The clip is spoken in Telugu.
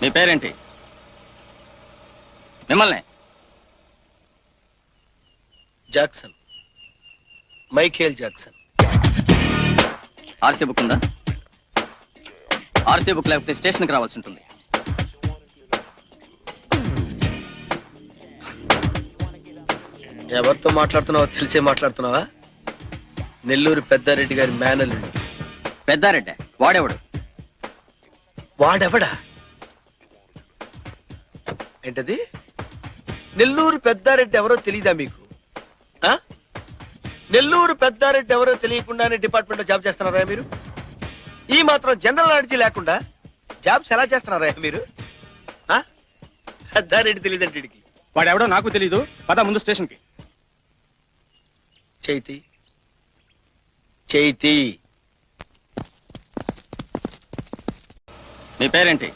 మీ పేరేంటి? మిమ్మల్ని Jackson, Michael Jackson. RC book ఉందా? ఆర్సీ బుక్ లేకపోతే స్టేషన్కి రావాల్సి ఉంటుంది. ఎవరితో మాట్లాడుతున్నావో తెలిసే మాట్లాడుతున్నావా? నెల్లూరు పెద్దారెడ్డి గారి మేనల్లుడు. పెద్దారెడ్డి వాడెవడు? వాడెవడా? ఏంటది? నెల్లూరు పెద్దారెడ్డి ఎవరో తెలీదా మీకు? ఆ? నెల్లూరు పెద్దారెడ్డి ఎవరో తెలియకుండానే డిపార్ట్మెంట్ లో జాబ్ చేస్తున్నారా మీరు? ఈ మాత్రం జనరల్ నాలెడ్జ్ లేకుండా జాబ్స్ ఎలా చేస్తున్నారా మీరు? ఆ? పెద్దారెడ్డి తెలియదంటే వీడికి. వాడెవడో నాకు తెలీదు. పద ముందు స్టేషన్ కి. చైతి, చైతి. మీ పేరేంటి?